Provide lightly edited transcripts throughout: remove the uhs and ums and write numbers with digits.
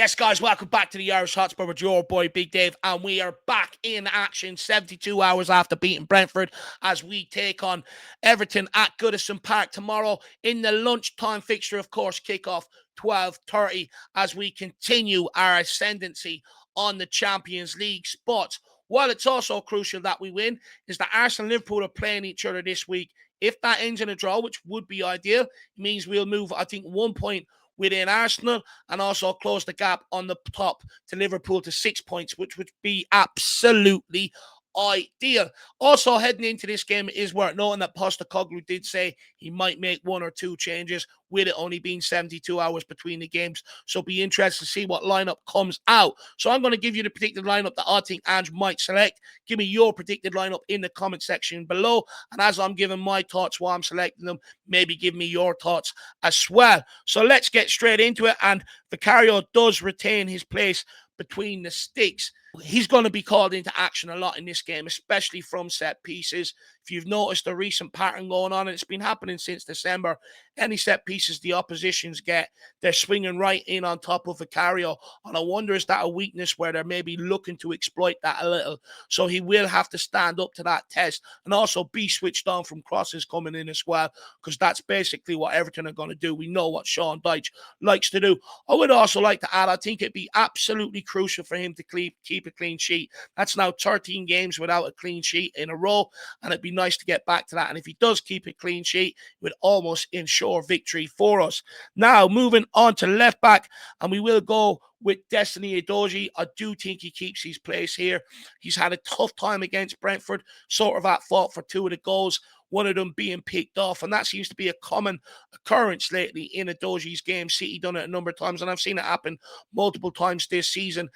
Yes, guys, welcome back to the Irish Hotspur with your boy Big Dave, and we are back in action 72 hours after beating Brentford as we take on Everton at Goodison Park tomorrow in the lunchtime fixture. Of course, kickoff 12:30 as we continue our ascendancy on the Champions League spots. While it's also crucial that we win, is that Arsenal and Liverpool are playing each other this week. If that ends in a draw, which would be ideal, it means we'll move, I think, 1 point within Arsenal and also close the gap on the top to Liverpool to 6 points, which would be absolutely ideal. Also, heading into this game, it is worth noting that Postecoglou did say he might make 1 or 2 changes, with it only being 72 hours between the games. So be interested to see what lineup comes out. So I'm going to give you the predicted lineup that I think Ange might select. Give me your predicted lineup in the comment section below. And as I'm giving my thoughts while I'm selecting them, maybe give me your thoughts as well. So let's get straight into it. And Vicario does retain his place between the sticks. He's going to be called into action a lot in this game, especially from set pieces. If you've noticed a recent pattern going on, and it's been happening since December, any set pieces the oppositions get, they're swinging right in on top of Vicario. And I wonder, is that a weakness where they're maybe looking to exploit that a little? So he will have to stand up to that test and also be switched on from crosses coming in as well, because that's basically what Everton are going to do. We know what Sean Dyche likes to do. I would also like to add, I think it'd be absolutely crucial for him to keep a clean sheet. That's now 13 games without a clean sheet in a row, and it'd be nice to get back to that. And if he does keep a clean sheet, it would almost ensure victory for us. Now, moving on to left back, and we will go with Destiny Udogie. I do think he keeps his place here. He's had a tough time against Brentford, sort of at fault for 2 of the goals, one of them being picked off, and that seems to be a common occurrence lately in Udogie's game. City done it a number of times, and I've seen it happen multiple times this season.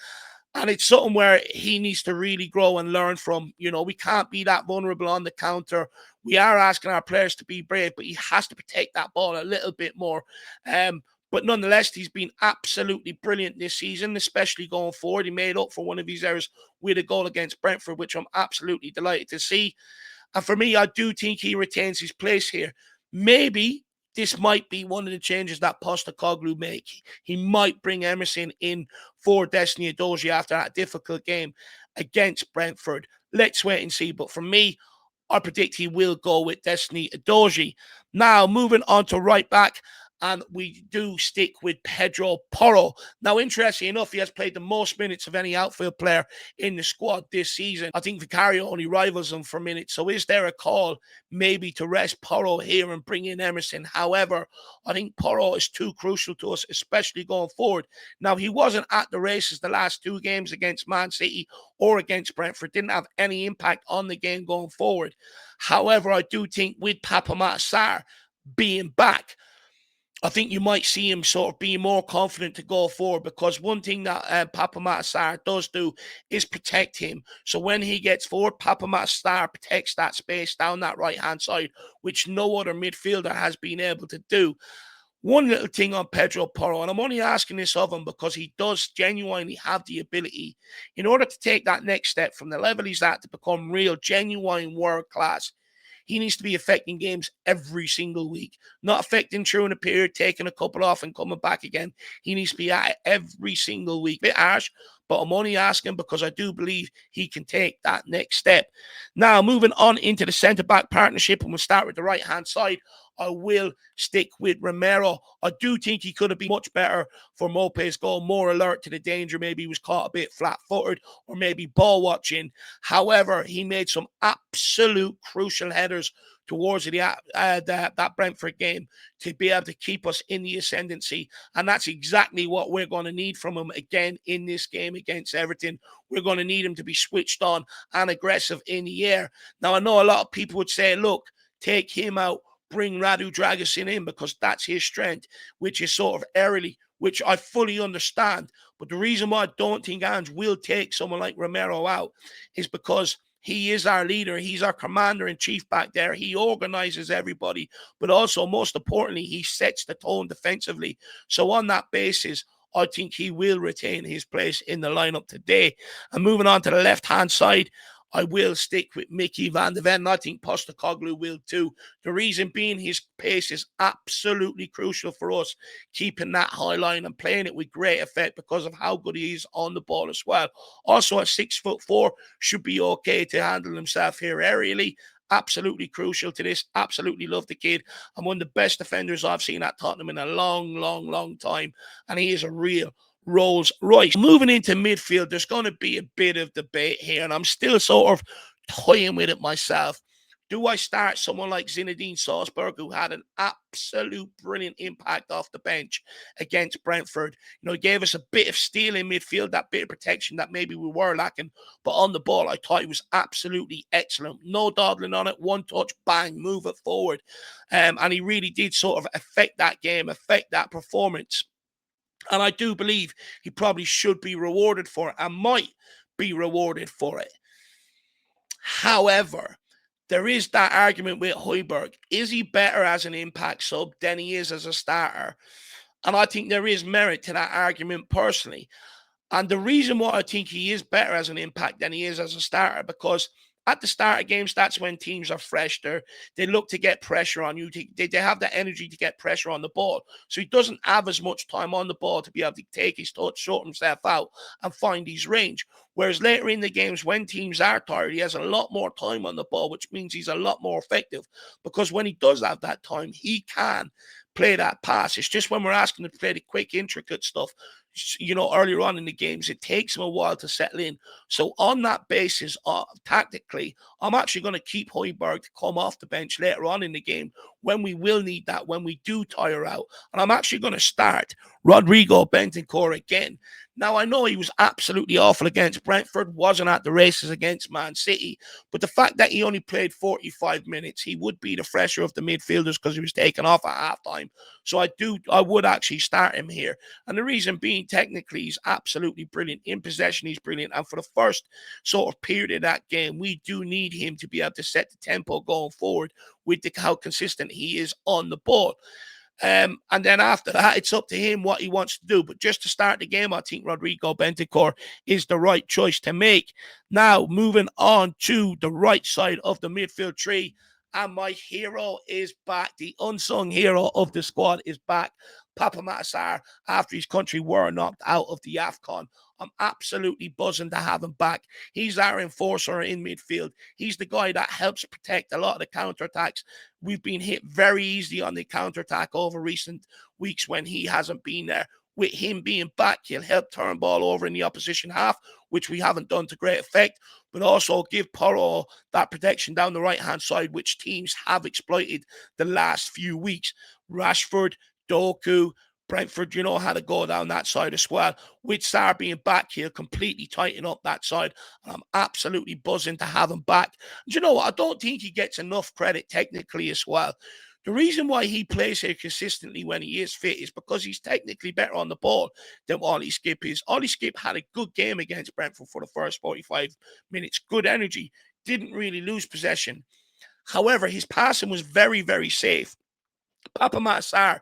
And it's something where he needs to really grow and learn from. You know, we can't be that vulnerable on the counter. We are asking our players to be brave, but he has to protect that ball a little bit more. But nonetheless, he's been absolutely brilliant this season, especially going forward. He made up for one of his errors with a goal against Brentford, which I'm absolutely delighted to see. And for me, I do think he retains his place here. Maybe this might be one of the changes that Postecoglou make. He might bring Emerson in for Destiny Udogie after that difficult game against Brentford. Let's wait and see. But for me, I predict he will go with Destiny Udogie. Now, moving on to right back, and we do stick with Pedro Porro. Now, interestingly enough, he has played the most minutes of any outfield player in the squad this season. I think Vicario only rivals him for minutes. So is there a call maybe to rest Porro here and bring in Emerson? However, I think Porro is too crucial to us, especially going forward. Now, he wasn't at the races the last 2 games against Man City or against Brentford. Didn't have any impact on the game going forward. However, I do think with Pape Matar Sarr being back, I think you might see him sort of be more confident to go forward, because one thing that Pape Matar Sarr does do is protect him. So when he gets forward, Pape Matar Sarr protects that space down that right-hand side, which no other midfielder has been able to do. One little thing on Pedro Porro, and I'm only asking this of him because he does genuinely have the ability, in order to take that next step from the level he's at to become real, genuine world class. He needs to be affecting games every single week, not affecting during a period, taking a couple off and coming back again. He needs to be at it every single week. Bit harsh, but I'm only asking because I do believe he can take that next step. Now, moving on into the centre-back partnership, and we'll start with the right-hand side. I will stick with Romero. I do think he could have been much better for Mope's goal, more alert to the danger. Maybe he was caught a bit flat-footed or maybe ball watching. However, he made some absolute crucial headers towards that Brentford game to be able to keep us in the ascendancy. And that's exactly what we're going to need from him again in this game against Everton. We're going to need him to be switched on and aggressive in the air. Now, I know a lot of people would say, look, take him out, bring Radu Dragusin in, because that's his strength, which is sort of early, which I fully understand. But the reason why I don't think Ange will take someone like Romero out is because he is our leader. He's our commander-in-chief back there. He organizes everybody. But also, most importantly, he sets the tone defensively. So on that basis, I think he will retain his place in the lineup today. And moving on to the left-hand side, I will stick with Mickey van de Ven. I think Postecoglou will too. The reason being his pace is absolutely crucial for us, keeping that high line and playing it with great effect because of how good he is on the ball as well. Also at 6'4", should be okay to handle himself here aerially. Absolutely crucial to this. Absolutely love the kid. I'm one of the best defenders I've seen at Tottenham in a long, long, long time. And he is a real Rolls Royce. Moving into midfield, there's going to be a bit of debate here, and I'm still sort of toying with it myself. Do I start someone like Zinedine Salzburg, who had an absolute brilliant impact off the bench against Brentford? You know, he gave us a bit of steel in midfield, that bit of protection that maybe we were lacking. But on the ball, I thought he was absolutely excellent. No dawdling on it, one touch, bang, move it forward. And he really did sort of affect that game, affect that performance. And I do believe he probably should be rewarded for it and might be rewarded for it. However, there is that argument with Hojbjerg. Is he better as an impact sub than he is as a starter? And I think there is merit to that argument personally. And the reason why I think he is better as an impact than he is as a starter, because at the start of games, that's when teams are fresh. They look to get pressure on you. They have the energy to get pressure on the ball. So he doesn't have as much time on the ball to be able to take his touch, sort himself out, and find his range. Whereas later in the games, when teams are tired, he has a lot more time on the ball, which means he's a lot more effective. Because when he does have that time, he can play that pass. It's just when we're asking him to play the quick, intricate stuff, you know, earlier on in the games, it takes him a while to settle in. So on that basis, tactically, I'm actually going to keep Hojbjerg to come off the bench later on in the game when we will need that, when we do tire out. And I'm actually going to start Rodrigo Bentancur again. Now, I know he was absolutely awful against Brentford, wasn't at the races against Man City, but the fact that he only played 45 minutes, he would be the fresher of the midfielders because he was taken off at halftime. So I would actually start him here. And the reason being, technically, he's absolutely brilliant. In possession, he's brilliant. And for the first sort of period of that game, we do need him to be able to set the tempo going forward with how consistent he is on the ball. And then after that, it's up to him what he wants to do. But just to start the game, I think Rodrigo Bentancur is the right choice to make. Now, moving on to the right side of the midfield tree. And my hero is back. The unsung hero of the squad is back. Pape Matar Sarr, after his country were knocked out of the AFCON. I'm absolutely buzzing to have him back. He's our enforcer in midfield. He's the guy that helps protect a lot of the counterattacks. We've been hit very easily on the counterattack over recent weeks when he hasn't been there. With him being back, he'll help turn ball over in the opposition half, which we haven't done to great effect, but also give Porro that protection down the right-hand side, which teams have exploited the last few weeks. Rashford, Doku, Brentford, you know how to go down that side as well. With Sarr being back, he'll completely tighten up that side. And I'm absolutely buzzing to have him back. And you know what? I don't think he gets enough credit technically as well. The reason why he plays here consistently when he is fit is because he's technically better on the ball than Ollie Skip is. Ollie Skip had a good game against Brentford for the first 45 minutes. Good energy. Didn't really lose possession. However, his passing was very, very safe. Pape Matar Sarr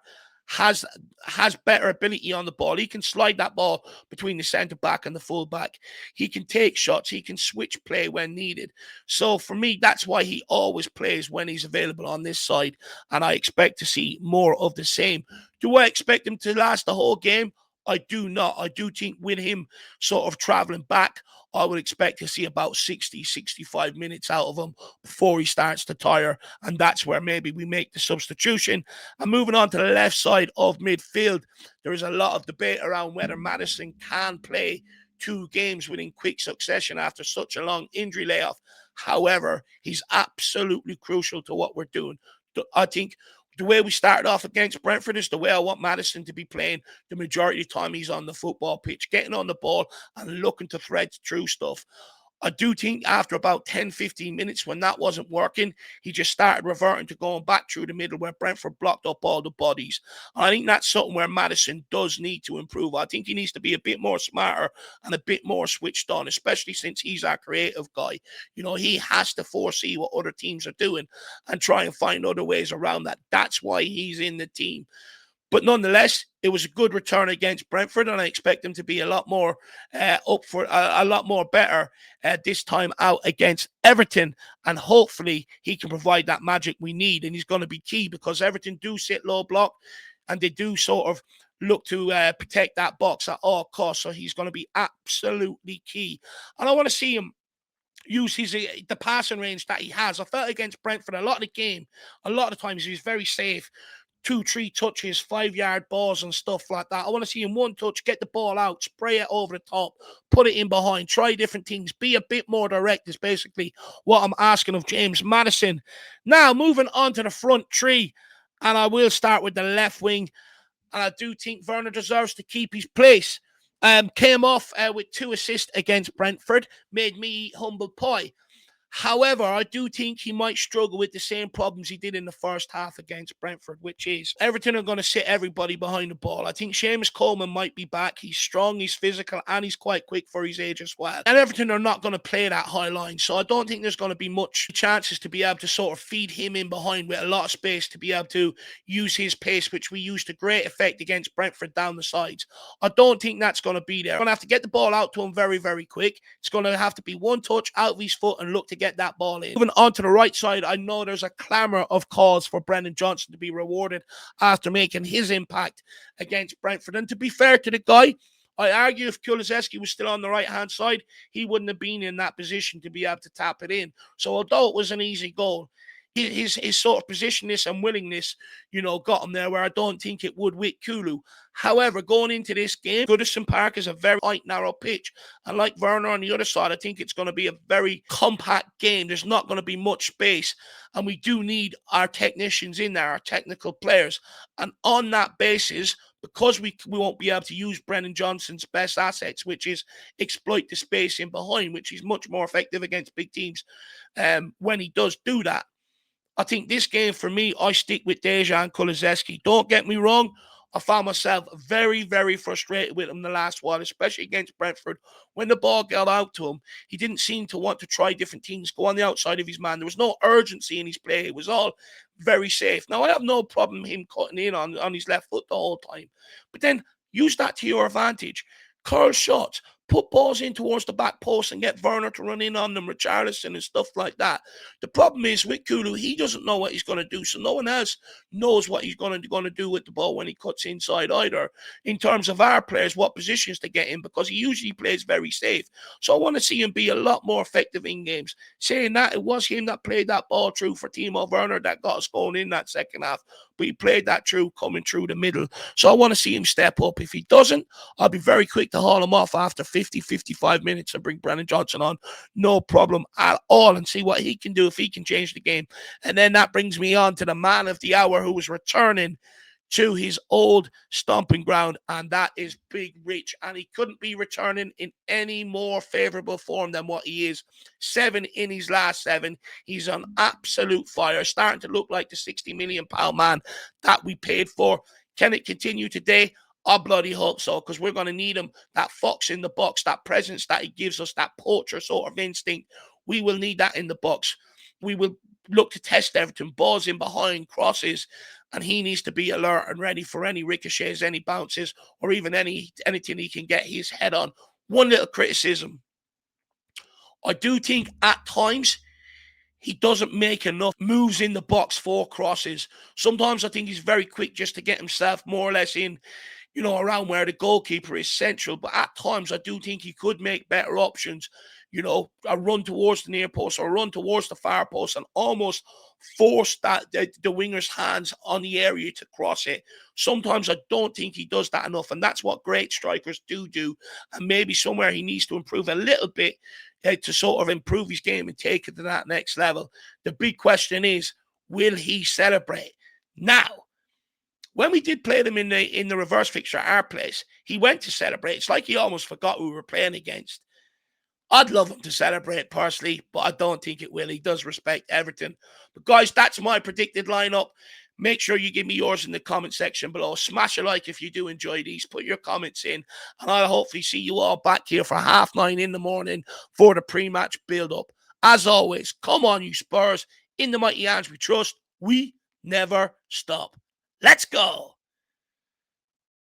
has better ability on the ball. He can slide that ball between the centre back and the full back. He can take shots. He can switch play when needed. So for me, that's why he always plays when he's available on this side. And I expect to see more of the same. Do I expect him to last the whole game? I do not. I do think with him sort of travelling back, I would expect to see about 60, 65 minutes out of him before he starts to tire. And that's where maybe we make the substitution. And moving on to the left side of midfield, there is a lot of debate around whether Maddison can play 2 games within quick succession after such a long injury layoff. However, he's absolutely crucial to what we're doing. I think the way we started off against Brentford is the way I want Maddison to be playing the majority of the time he's on the football pitch, getting on the ball and looking to thread through stuff. I do think after about 10, 15 minutes when that wasn't working, he just started reverting to going back through the middle where Brentford blocked up all the bodies. And I think that's something where Maddison does need to improve. I think he needs to be a bit more smarter and a bit more switched on, especially since he's our creative guy. You know, he has to foresee what other teams are doing and try and find other ways around that. That's why he's in the team. But nonetheless, it was a good return against Brentford, and I expect him to be a lot more up for a lot more better this time out against Everton. And hopefully, he can provide that magic we need. And he's going to be key because Everton do sit low block, and they do sort of look to protect that box at all costs. So he's going to be absolutely key. And I want to see him use the passing range that he has. I felt against Brentford a lot of the game, a lot of times he was very safe. 2, 3 touches, 5-yard balls and stuff like that. I want to see him one touch, get the ball out, spray it over the top, put it in behind, try different things, be a bit more direct is basically what I'm asking of James Maddison. Now, moving on to the front three, and I will start with the left wing, and I do think Werner deserves to keep his place. Came off with 2 assists against Brentford, made me eat humble pie. However, I do think he might struggle with the same problems he did in the first half against Brentford, which is Everton are going to sit everybody behind the ball. I think Seamus Coleman might be back. He's strong, he's physical, and he's quite quick for his age as well. And Everton are not going to play that high line, so I don't think there's going to be much chances to be able to sort of feed him in behind with a lot of space to be able to use his pace, which we used to great effect against Brentford down the sides. I don't think that's going to be there. We're going to have to get the ball out to him very, very quick. It's going to have to be one touch out of his foot and look to get that ball in. Moving on to the right side, I know there's a clamour of calls for Brennan Johnson to be rewarded after making his impact against Brentford. And to be fair to the guy, I argue if Kulusevski was still on the right-hand side, he wouldn't have been in that position to be able to tap it in. So although it was an easy goal, his sort of positionness and willingness, got him there where I don't think it would with Kulu. However, going into this game, Goodison Park is a very tight, narrow pitch. And like Werner on the other side, I think it's going to be a very compact game. There's not going to be much space. And we do need our technicians in there, our technical players. And on that basis, because we won't be able to use Brennan Johnson's best assets, which is exploit the space in behind, which is much more effective against big teams when he does do that. I think this game, for me, I stick with Dejan Kulusevski. Don't get me wrong. I found myself very, very frustrated with him the last while, especially against Brentford. When the ball got out to him, he didn't seem to want to try different things, go on the outside of his man. There was no urgency in his play. It was all very safe. Now, I have no problem him cutting in on his left foot the whole time. But then use that to your advantage. Curl shots. Put balls in towards the back post and get Werner to run in on them, Richarlison and stuff like that. The problem is with Kulu, he doesn't know what he's going to do, so no one else knows what he's going to do with the ball when he cuts inside either. In terms of our players, what positions to get in, because he usually plays very safe. So I want to see him be a lot more effective in games. Saying that, it was him that played that ball through for Timo Werner that got us going in that second half, but he played that through coming through the middle. So I want to see him step up. If he doesn't, I'll be very quick to haul him off after 50, 55 minutes and bring Brennan Johnson on. No problem at all, and see what he can do if he can change the game. And then that brings me on to the man of the hour who was returning to his old stomping ground, and that is Big Rich. And he couldn't be returning in any more favourable form than what he is. 7 in his last 7. He's on absolute fire, starting to look like the £60 million man that we paid for. Can it continue today? I bloody hope so, because we're going to need him. That fox in the box, that presence that he gives us, that poacher sort of instinct, we will need that in the box. We will look to test Everton, balls in behind, crosses, and he needs to be alert and ready for any ricochets, any bounces, or even anything he can get his head on. One little criticism. I do think at times he doesn't make enough moves in the box for crosses. Sometimes I think he's very quick just to get himself more or less in, around where the goalkeeper is central. But at times, I do think he could make better options, a run towards the near post or a run towards the far post and almost force the winger's hands on the area to cross it. Sometimes I don't think he does that enough, and that's what great strikers do. And maybe somewhere he needs to improve a little bit to sort of improve his game and take it to that next level. The big question is, will he celebrate? Now, when we did play them in the reverse fixture at our place, he went to celebrate. It's like he almost forgot who we were playing against. I'd love him to celebrate personally, but I don't think it will. He does respect Everton. But guys, that's my predicted lineup. Make sure you give me yours in the comment section below. Smash a like if you do enjoy these. Put your comments in. And I'll hopefully see you all back here for 9:30 in the morning for the pre-match build-up. As always, come on, you Spurs. In the mighty Ange we trust. We never stop. Let's go.